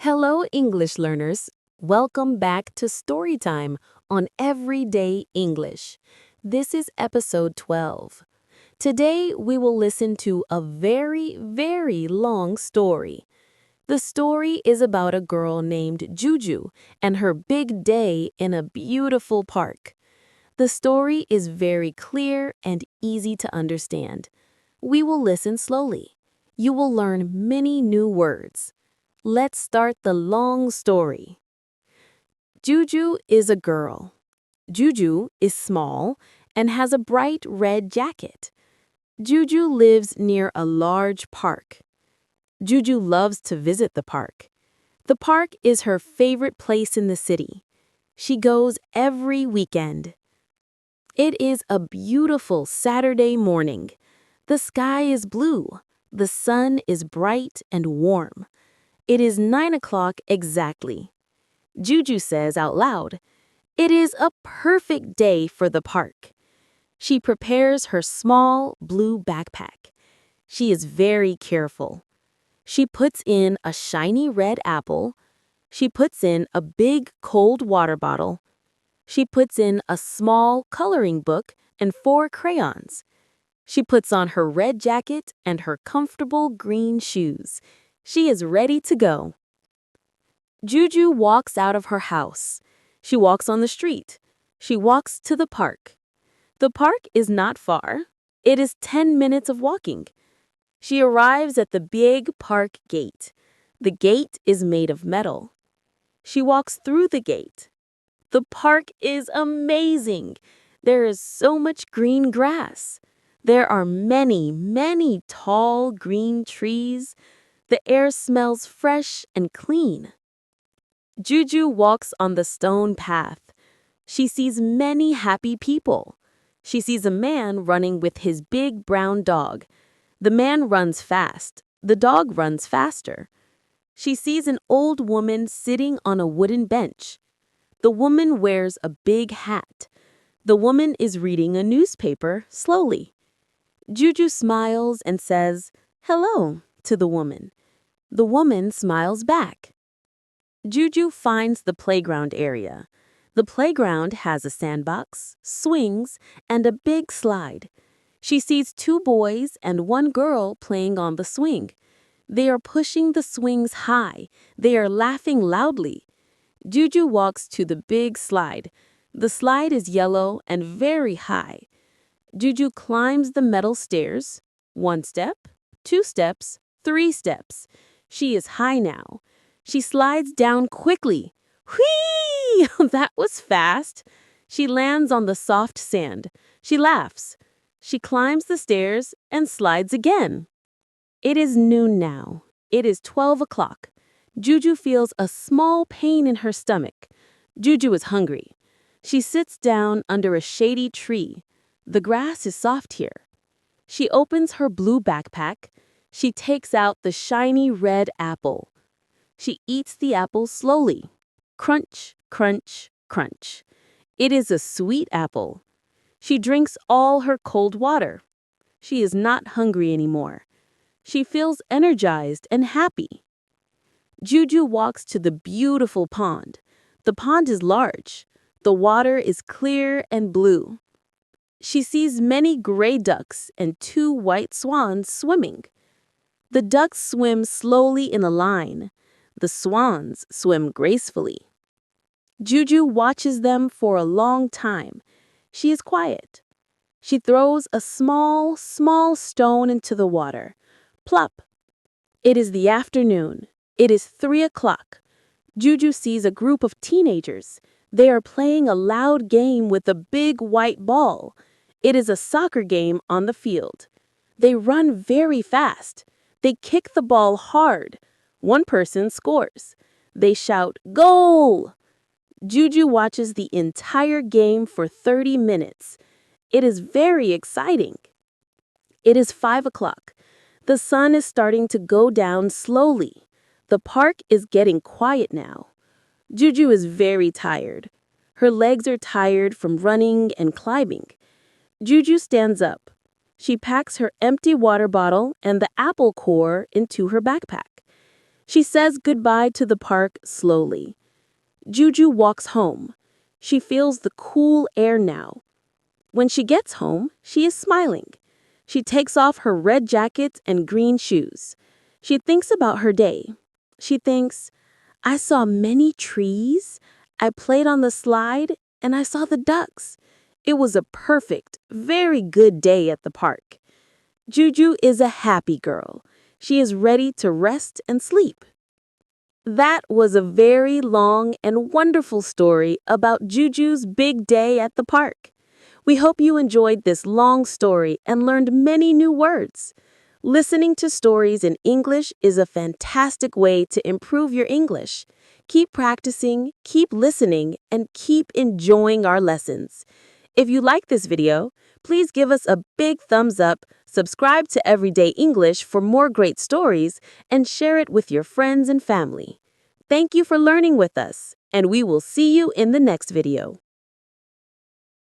Hello, English learners. Welcome back to Storytime on Everyday English. This is episode 12. Today, we will listen to a very, very long story. The story is about a girl named Juju and her big day in a beautiful park. The story is very clear and easy to understand. We will listen slowly. You will learn many new words. Let's start the long story. Juju is a girl. Juju is small and has a bright red jacket. Juju lives near a large park. Juju loves to visit the park. The park is her favorite place in the city. She goes every weekend. It is a beautiful Saturday morning. The sky is blue. The sun is bright and warm. It is 9 o'clock exactly. Juju says out loud, "It is a perfect day for the park." She prepares her small blue backpack. She is very careful. She puts in a shiny red apple. She puts in a big cold water bottle. She puts in a small coloring book and 4 crayons. She puts on her red jacket and her comfortable green shoes. She is ready to go. Juju walks out of her house. She walks on the street. She walks to the park. The park is not far. It is 10 minutes of walking. She arrives at the big park gate. The gate is made of metal. She walks through the gate. The park is amazing. There is so much green grass. There are many, many tall green trees. The air smells fresh and clean. Juju walks on the stone path. She sees many happy people. She sees a man running with his big brown dog. The man runs fast. The dog runs faster. She sees an old woman sitting on a wooden bench. The woman wears a big hat. The woman is reading a newspaper slowly. Juju smiles and says, "Hello," to the woman. The woman smiles back. Juju finds the playground area. The playground has a sandbox, swings, and a big slide. She sees 2 boys and 1 girl playing on the swing. They are pushing the swings high. They are laughing loudly. Juju walks to the big slide. The slide is yellow and very high. Juju climbs the metal stairs. 1 step, 2 steps, 3 steps. She is high now. She slides down quickly. Whee! That was fast. She lands on the soft sand. She laughs. She climbs the stairs and slides again. It is noon now. It is 12 o'clock. Juju feels a small pain in her stomach. Juju is hungry. She sits down under a shady tree. The grass is soft here. She opens her blue backpack. She takes out the shiny red apple. She eats the apple slowly. Crunch, crunch, crunch. It is a sweet apple. She drinks all her cold water. She is not hungry anymore. She feels energized and happy. Juju walks to the beautiful pond. The pond is large. The water is clear and blue. She sees many gray ducks and 2 white swans swimming. The ducks swim slowly in a line. The swans swim gracefully. Juju watches them for a long time. She is quiet. She throws a small, small stone into the water. Plop! It is the afternoon. It is 3 o'clock. Juju sees a group of teenagers. They are playing a loud game with a big white ball. It is a soccer game on the field. They run very fast. They kick the ball hard. 1 person scores. They shout, "Goal!" Juju watches the entire game for 30 minutes. It is very exciting. It is 5 o'clock. The sun is starting to go down slowly. The park is getting quiet now. Juju is very tired. Her legs are tired from running and climbing. Juju stands up. She packs her empty water bottle and the apple core into her backpack. She says goodbye to the park slowly. Juju walks home. She feels the cool air now. When she gets home, she is smiling. She takes off her red jacket and green shoes. She thinks about her day. She thinks, I saw many trees, I played on the slide, and I saw the ducks. It was a perfect, very good day at the park. Juju is a happy girl. She is ready to rest and sleep. That was a very long and wonderful story about Juju's big day at the park. We hope you enjoyed this long story and learned many new words. Listening to stories in English is a fantastic way to improve your English. Keep practicing, keep listening, and keep enjoying our lessons. If you like this video, please give us a big thumbs up, subscribe to Everyday English for more great stories, and share it with your friends and family. Thank you for learning with us, and we will see you in the next video.